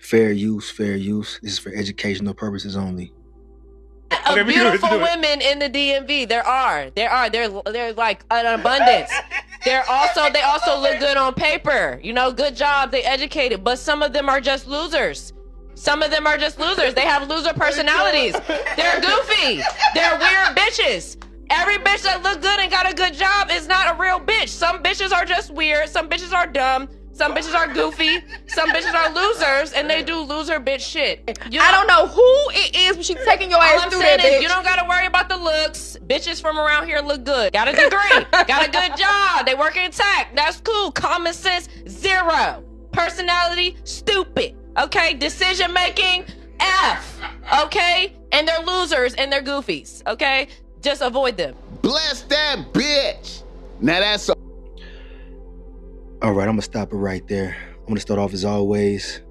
Fair use, fair use. This is for educational purposes only. Of beautiful women in the DMV. There are. They're like an abundance. They also look good on paper. You know, good job. They educated, but some of them are just losers. Some of them are just losers. They have loser personalities. They're goofy. They're weird bitches. Every bitch that look good and got a good job is not a real bitch. Some bitches are just weird. Some bitches are dumb. Some bitches are goofy. Some bitches are losers, and they do loser bitch shit. I don't know who it is, but she's taking your ass through that, bitch. You don't gotta worry about the looks. Bitches from around here look good. Got a degree. Got a good job. They work in tech. That's cool. Common sense, zero. Personality, stupid. Okay? Decision making, F. Okay? And they're losers and they're goofies. Okay? Just avoid them. Bless that bitch. Now that's All right, I'm gonna stop it right there. I'm gonna start off as always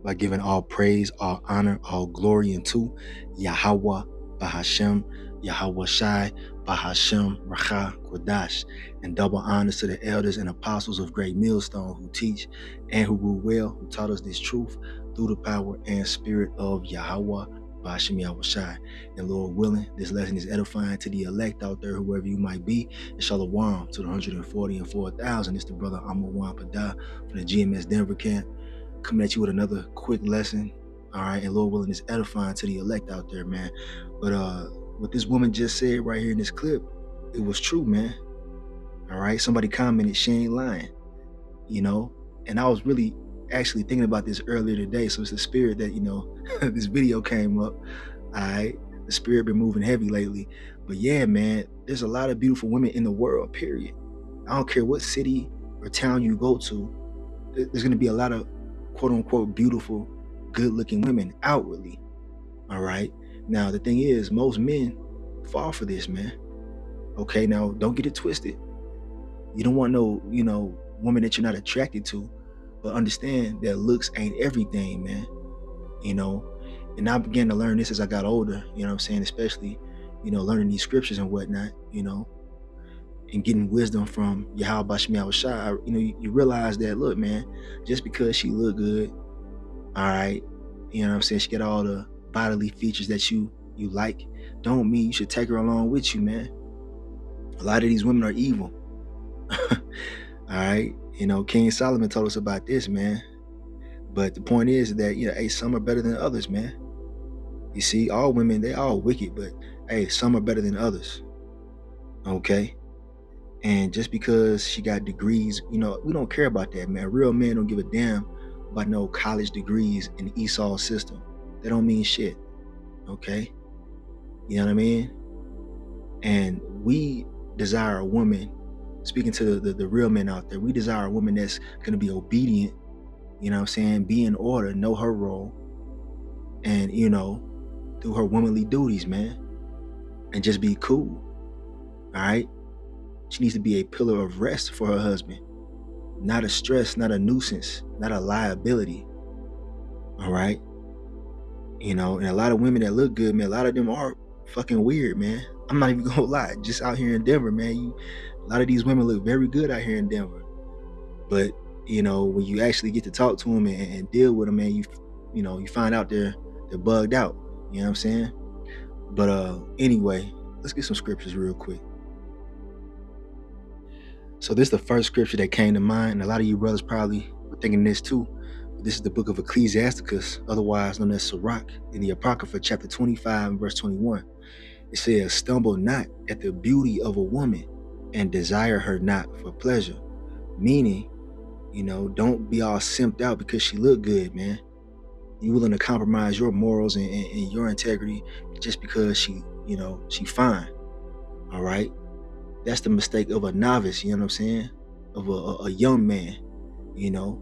by giving all praise, all honor, all glory unto Yahweh Bahashem, Yahweh Shai, Bahashem, Racha, Kodash, and double honors to the elders and apostles of Great Millstone who teach and who rule well, who taught us this truth through the power and spirit of Yahweh Bahashem, Yahweh Shai. And Lord willing, this lesson is edifying to the elect out there, whoever you might be. And Shalom to the 144,000. It's the brother Amawan Padah from the GMS Denver camp, coming at you with another quick lesson. All right, and Lord willing, is edifying to the elect out there, man. But what this woman just said right here in this clip, it was true, man. All right, somebody commented she ain't lying, you know. And I was really actually thinking about this earlier today, so it's the spirit that, you know, this video came up. All right, the spirit been moving heavy lately. But yeah, man, there's a lot of beautiful women in the world, period. I don't care what city or town you go to, there's going to be a lot of quote unquote beautiful, good looking women outwardly. All right, now the thing is, most men fall for this, man. Okay, now don't get it twisted. You don't want no, you know, woman that you're not attracted to, but understand that looks ain't everything, man. You know, and I began to learn this as I got older, you know what I'm saying, especially, you know, learning these scriptures and whatnot, you know, and getting wisdom from Yahweh Bashmi Awashai. You know, you realize that, look, man, just because she look good, all right, you know what I'm saying, she got all the bodily features that you like, don't mean you should take her along with you, man. A lot of these women are evil. All right, you know, King Solomon told us about this, man. But the point is that, you know, hey, some are better than others, man. You see, all women, they all wicked, but hey, some are better than others. Okay? And just because she got degrees, you know, we don't care about that, man. Real men don't give a damn about no college degrees in the Esau system. They don't mean shit. Okay? You know what I mean? And we desire a woman, speaking to the real men out there, we desire a woman that's going to be obedient, you know what I'm saying, be in order, know her role, and, you know, do her womanly duties, man, and just be cool. All right? She needs to be a pillar of rest for her husband, not a stress, not a nuisance, not a liability. All right? You know, and a lot of women that look good, man, a lot of them are fucking weird, man. I'm not even gonna lie. Just out here in Denver, man, a lot of these women look very good out here in Denver. But, you know, when you actually get to talk to them and deal with them, man, you know, you find out they're bugged out. You know what I'm saying? But anyway, let's get some scriptures real quick. So this is the first scripture that came to mind, and a lot of you brothers probably were thinking this too. This is the book of Ecclesiasticus, otherwise known as Sirach, in the Apocrypha, chapter 25 and verse 21. It says, "Stumble not at the beauty of a woman, and desire her not for pleasure." Meaning, you know, don't be all simped out because she look good, man. You willing to compromise your morals and your integrity just because she, you know, she fine. All right? That's the mistake of a novice, you know what I'm saying? Of a young man, you know?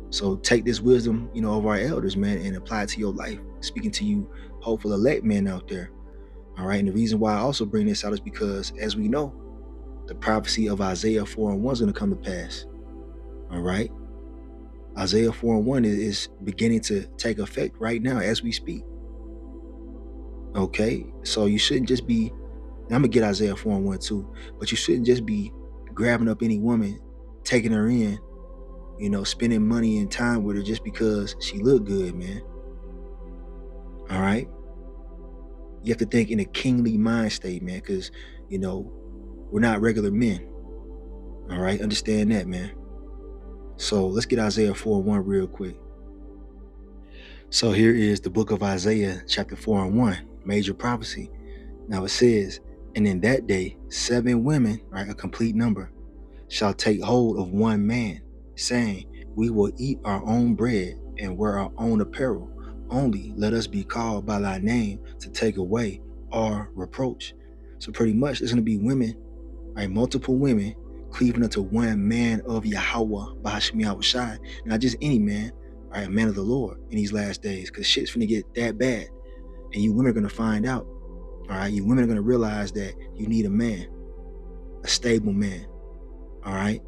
So take this wisdom, you know, of our elders, man, and apply it to your life. Speaking to you, hopeful elect men out there. All right? And the reason why I also bring this out is because, as we know, the prophecy of Isaiah 4:1 is going to come to pass. All right? Isaiah 4:1 is beginning to take effect right now as we speak. Okay? So you shouldn't just be, I'm going to get Isaiah 4:1 too, but you shouldn't just be grabbing up any woman, taking her in, you know, spending money and time with her just because she look good, man. All right. You have to think in a kingly mind state, man, because, you know, we're not regular men. All right. Understand that, man. So let's get Isaiah 4:1 real quick. So here is the book of Isaiah, chapter 4:1, major prophecy. Now it says, and in that day, 7 women, right, a complete number, shall take hold of one man, saying, we will eat our own bread and wear our own apparel. Only let us be called by thy name to take away our reproach. So pretty much there's going to be women, right, multiple women cleaving unto one man of Yahweh, Bahashim Yahushai, not just any man, right, a man of the Lord in these last days, because shit's finna get that bad. And you women are going to find out, all right? You women are going to realize that you need a man, a stable man, all right?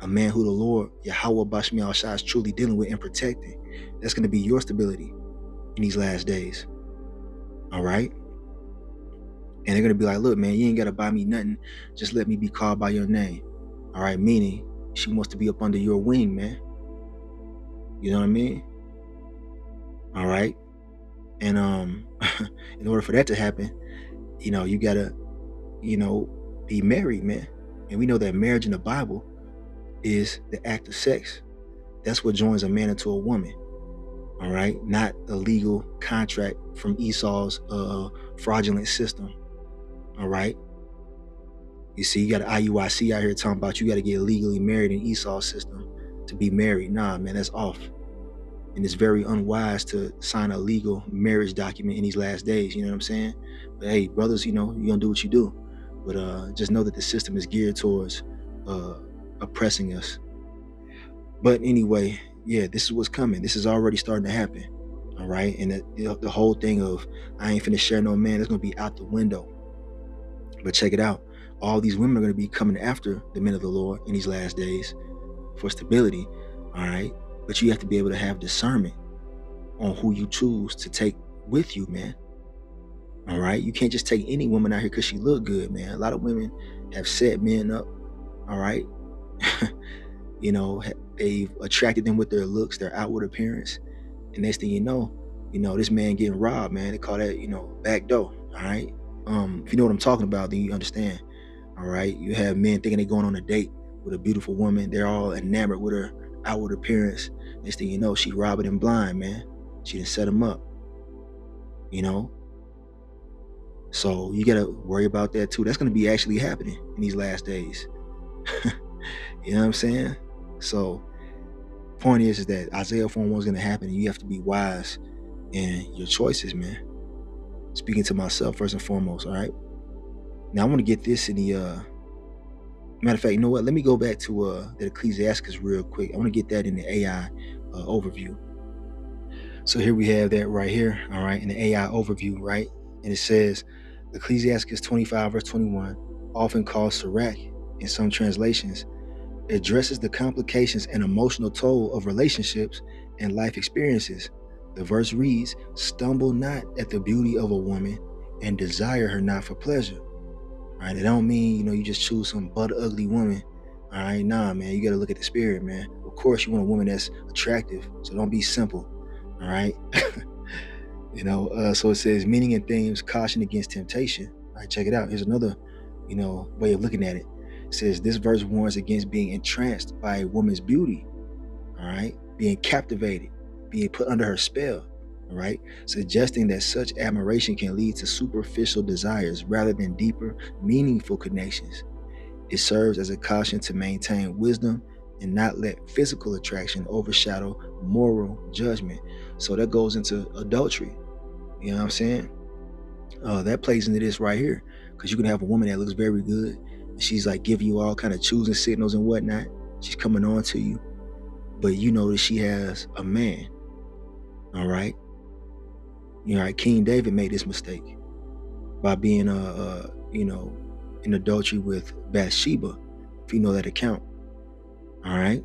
A man who the Lord, Yahweh Bahashim Yahushai, is truly dealing with and protecting. That's going to be your stability in these last days, all right? And they're going to be like, look, man, you ain't got to buy me nothing. Just let me be called by your name. All right. Meaning she wants to be up under your wing, man. You know what I mean? All right. And in order for that to happen, you know, you got to, you know, be married, man. And we know that marriage in the Bible is the act of sex. That's what joins a man into a woman. All right. Not a legal contract from Esau's fraudulent system. All right. You see, you got an IUIC out here talking about you got to get legally married in Esau's system to be married. Nah, man, that's off. And it's very unwise to sign a legal marriage document in these last days. You know what I'm saying? But hey, brothers, you know, you're going to do what you do. But just know that the system is geared towards oppressing us. But anyway, yeah, this is what's coming. This is already starting to happen. All right. And the whole thing of I ain't finna share no man, that's going to be out the window. But check it out. All these women are going to be coming after the men of the Lord in these last days for stability. All right. But you have to be able to have discernment on who you choose to take with you, man. All right. You can't just take any woman out here because she look good, man. A lot of women have set men up. All right. You know, they've attracted them with their looks, their outward appearance. And next thing you know, this man getting robbed, man. They call that, you know, back door. All right. If you know what I'm talking about, then you understand. All right. You have men thinking they're going on a date with a beautiful woman. They're all enamored with her outward appearance. Next thing you know, she robbing them blind, man. She didn't set them up. You know. So you got to worry about that too. That's going to be actually happening in these last days. You know what I'm saying? So point is that Isaiah 4:1 is going to happen, and you have to be wise in your choices, man. Speaking to myself first and foremost, all right? Now I want to get this in the matter of fact, you know what? Let me go back to the Ecclesiastes real quick. I want to get that in the AI overview. So here we have that right here, all right, in the AI overview, right? And it says Ecclesiastes 25 verse 21, often called Sirach in some translations, addresses the complications and emotional toll of relationships and life experiences. The verse reads, stumble not at the beauty of a woman and desire her not for pleasure. All right, it don't mean, you know, you just choose some butt ugly woman. All right, nah, man, you got to look at the spirit, man. Of course, you want a woman that's attractive, so don't be simple. All right. You know, so it says meaning and themes, caution against temptation. All right, check it out. Here's another, you know, way of looking at it. It says this verse warns against being entranced by a woman's beauty. All right, being captivated, being put under her spell. All right, suggesting that such admiration can lead to superficial desires rather than deeper, meaningful connections. It serves as a caution to maintain wisdom and not let physical attraction overshadow moral judgment. So that goes into adultery. You know what I'm saying? That plays into this right here, because you can have a woman that looks very good, and she's like giving you all kind of choosing signals and whatnot. She's coming on to you, but you know that she has a man. All right. You know, King David made this mistake by being, you know, in adultery with Bathsheba, if you know that account. All right.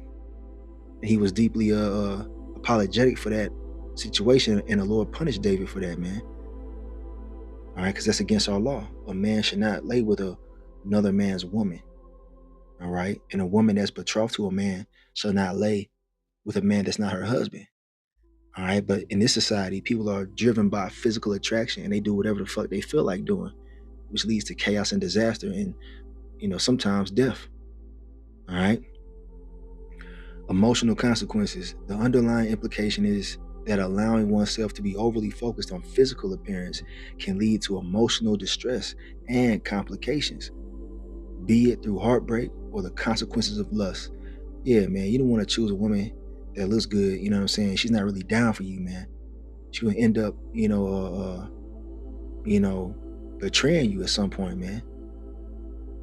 And he was deeply apologetic for that situation, and the Lord punished David for that, man. All right, because that's against our law. A man should not lay with another man's woman. All right. And a woman that's betrothed to a man shall not lay with a man that's not her husband. All right. But in this society, people are driven by physical attraction and they do whatever the fuck they feel like doing, which leads to chaos and disaster and, sometimes death. All right. Emotional consequences. The underlying implication is that allowing oneself to be overly focused on physical appearance can lead to emotional distress and complications, be it through heartbreak or the consequences of lust. Yeah, man, you don't want to choose a woman that looks good, you know what I'm saying? She's not really down for you, man. She's gonna end up, betraying you at some point, man.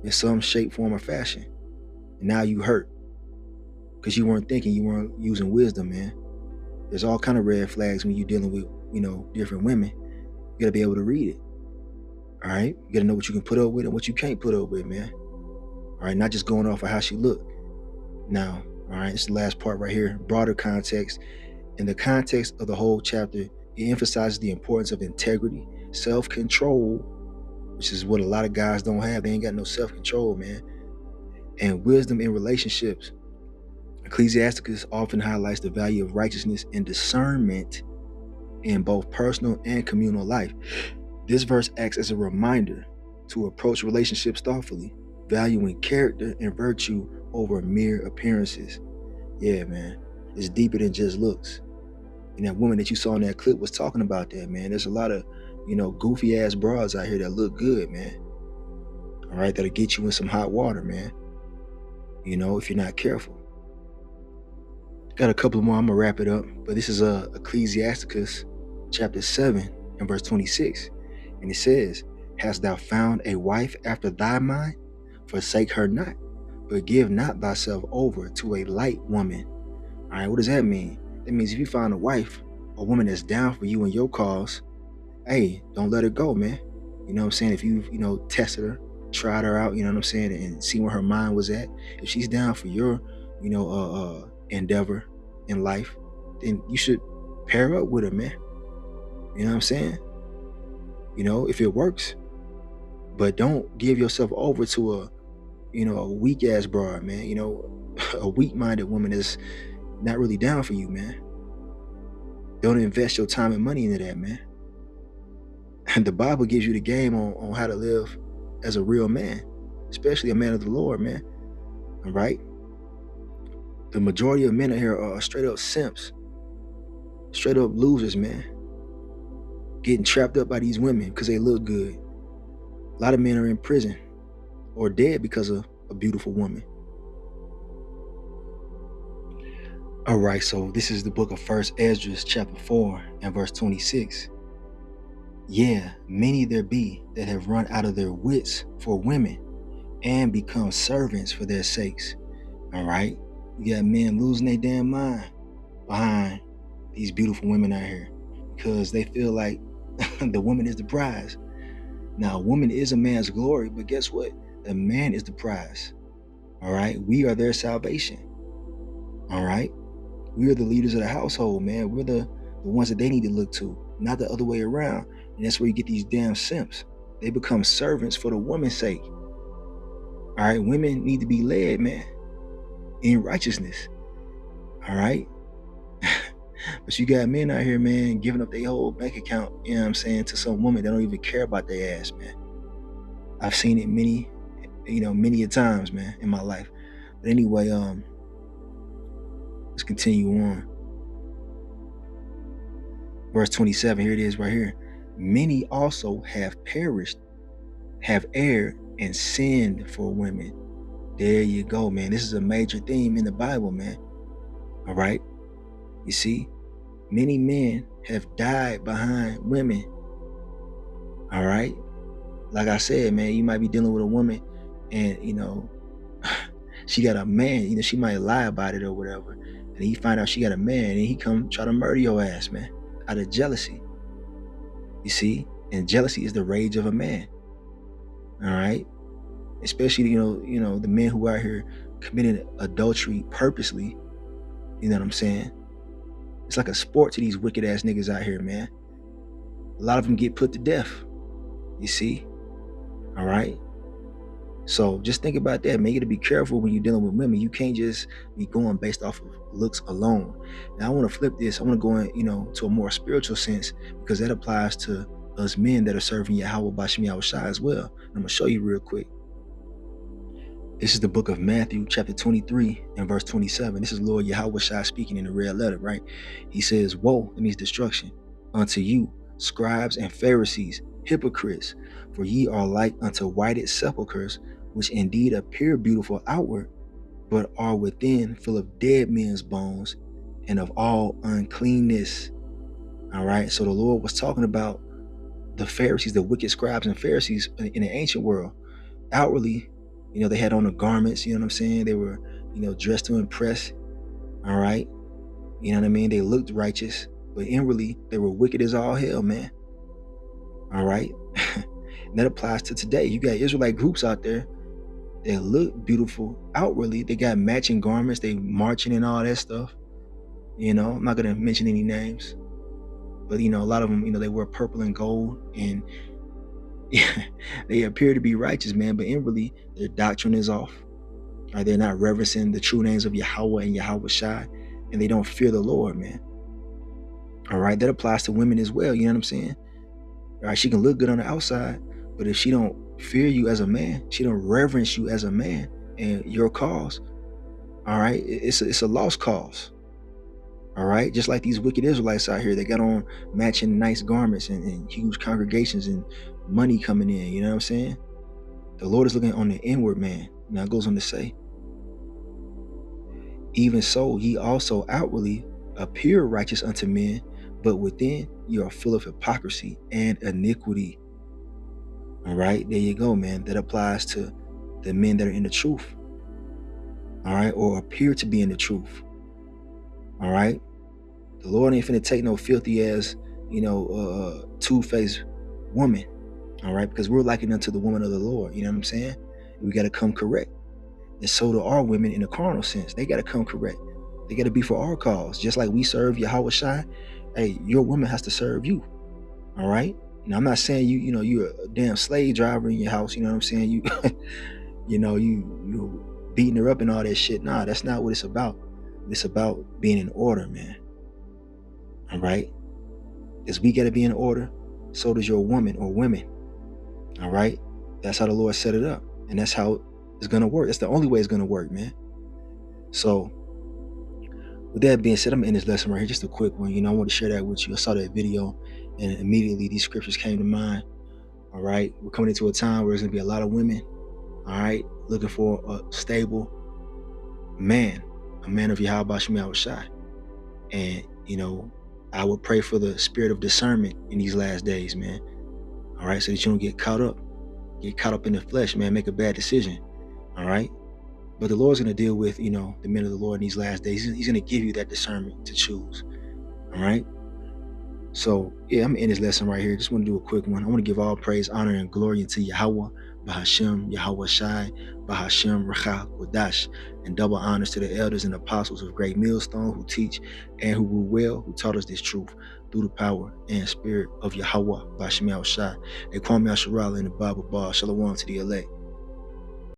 In some shape, form, or fashion. And now you hurt. Because you weren't thinking, you weren't using wisdom, man. There's all kind of red flags when you're dealing with, different women. You gotta be able to read it. All right? You gotta know what you can put up with and what you can't put up with, man. All right, not just going off of how she looked. Now, all right, it's the last part right here, broader context. In the context of the whole chapter, it emphasizes the importance of integrity, self-control, which is what a lot of guys don't have. They ain't got no self-control, man. And wisdom in relationships. Ecclesiasticus often highlights the value of righteousness and discernment in both personal and communal life. This verse acts as a reminder to approach relationships thoughtfully, valuing character and virtue over mere appearances. Yeah, man, it's deeper than just looks. And that woman that you saw in that clip was talking about that, man. There's a lot of, goofy ass broads out here that look good, man. All right, that'll get you in some hot water, man. If you're not careful. Got a couple more, I'm gonna wrap it up. But this is Ecclesiasticus chapter 7 and verse 26. And it says, "Hast thou found a wife after thy mind? Forsake her not, but give not thyself over to a light woman." All right, what does that mean? That means if you find a wife, a woman that's down for you and your cause, hey, don't let her go, man. You know what I'm saying? If you've, tested her, tried her out, you know what I'm saying, and see where her mind was at, if she's down for your, endeavor in life, then you should pair up with her, man. You know what I'm saying? If it works. But don't give yourself over to a weak ass broad, man. A weak-minded woman is not really down for you, man. Don't invest your time and money into that, man. And the Bible gives you the game on how to live as a real man, especially a man of the Lord, man. All right? The majority of men out here are straight up simps, straight up losers, man. Getting trapped up by these women because they look good. A lot of men are in prison or dead because of a beautiful woman. All right, so this is the book of 1 Ezra chapter 4 and verse 26. Yeah, many there be that have run out of their wits for women and become servants for their sakes. All right, you got men losing their damn mind behind these beautiful women out here because they feel like the woman is the prize. Now, a woman is a man's glory, but guess what? The man is the prize. All right, we are their salvation. All right, we are the leaders of the household, man. We're the ones that they need to look to, not the other way around. And that's where you get these damn simps. They become servants for the woman's sake. All right, women need to be led, man, in righteousness. All right. But you got men out here, man, giving up their whole bank account, you know what I'm saying, to some woman that don't even care about their ass, man. I've seen it many a times, man, in my life. But anyway, let's continue on. Verse 27, here it is right here. Many also have perished, have erred and sinned for women. There you go, man. This is a major theme in the Bible, man. All right. You see, many men have died behind women. All right. Like I said, man, you might be dealing with a woman and, she got a man, she might lie about it or whatever. And you find out she got a man and he come try to murder your ass, man, out of jealousy. You see, and jealousy is the rage of a man. All right. Especially, the men who are out here committing adultery purposely. You know what I'm saying? It's like a sport to these wicked ass niggas out here, man. A lot of them get put to death. You see? All right. So just think about that, man. You got to be careful when you're dealing with women. You can't just be going based off of looks alone. Now I want to flip this. I want to go in, to a more spiritual sense, because that applies to us men that are serving Yahweh Bashim Yahushai as well. I'm going to show you real quick. This is the book of Matthew, chapter 23 and verse 27. This is Lord Yahushai speaking in the red letter, right? He says, "Woe," it means destruction, "unto you, scribes and Pharisees, hypocrites, for ye are like unto whited sepulchres, which indeed appear beautiful outward, but are within full of dead men's bones and of all uncleanness." All right. So the Lord was talking about the Pharisees, the wicked scribes and Pharisees in the ancient world. Outwardly, they had on the garments, you know what I'm saying? They were, dressed to impress. All right. You know what I mean? They looked righteous, but inwardly they were wicked as all hell, man. All right. And that applies to today. You got Israelite groups out there that look beautiful outwardly. They got matching garments. They marching and all that stuff. I'm not going to mention any names, but a lot of them, they wear purple and gold, and they appear to be righteous, man, but inwardly their doctrine is off. Right? They're not reverencing the true names of Yahweh and Yahushai, and they don't fear the Lord, man. All right, that applies to women as well. You know what I'm saying? All right, she can look good on the outside, but if she don't fear you as a man, she don't reverence you as a man and your cause, all right, it's a lost cause. All right, just like these wicked Israelites out here, they got on matching nice garments and huge congregations and money coming in. You know what I'm saying? The Lord is looking on the inward man. Now it goes on to say, "Even so, ye also outwardly appear righteous unto men, but within you are full of hypocrisy and iniquity." All right, there you go, man. That applies to the men that are in the truth. All right, or appear to be in the truth. All right, the Lord ain't finna take no filthy ass, two-faced woman. All right, because we're likened unto the woman of the Lord. You know what I'm saying? We got to come correct. And so do our women in the carnal sense. They got to come correct. They got to be for our cause. Just like we serve Yahushai, hey, your woman has to serve you. All right? Now, I'm not saying you're a damn slave driver in your house. You know what I'm saying? You beating her up and all that shit. Nah, that's not what it's about. It's about being in order, man. All right? As we got to be in order, so does your woman or women. All right? That's how the Lord set it up. And that's how it's going to work. That's the only way it's going to work, man. So, with that being said, I'm in this lesson right here, just a quick one. I want to share that with you. I saw that video and immediately these scriptures came to mind. All right? We're coming into a time where there's going to be a lot of women, all right, looking for a stable man, a man of Yahweh Bashim Yahushai. And, I would pray for the spirit of discernment in these last days, man. All right? So that you don't get caught up in the flesh, man, make a bad decision. All right? But the Lord's going to deal with, the men of the Lord in these last days. He's going to give you that discernment to choose. All right? So, yeah, I'm in this lesson right here. Just want to do a quick one. I want to give all praise, honor, and glory unto Yahweh, Bahashem, Yahushai, Bahashem, Racha, Kodash, and double honors to the elders and apostles of Great Millstone who teach and who rule well, who taught us this truth through the power and spirit of Yahweh, Bahashem Yahushai. They call me Asherah in the Bible bar. Shalom to the elect.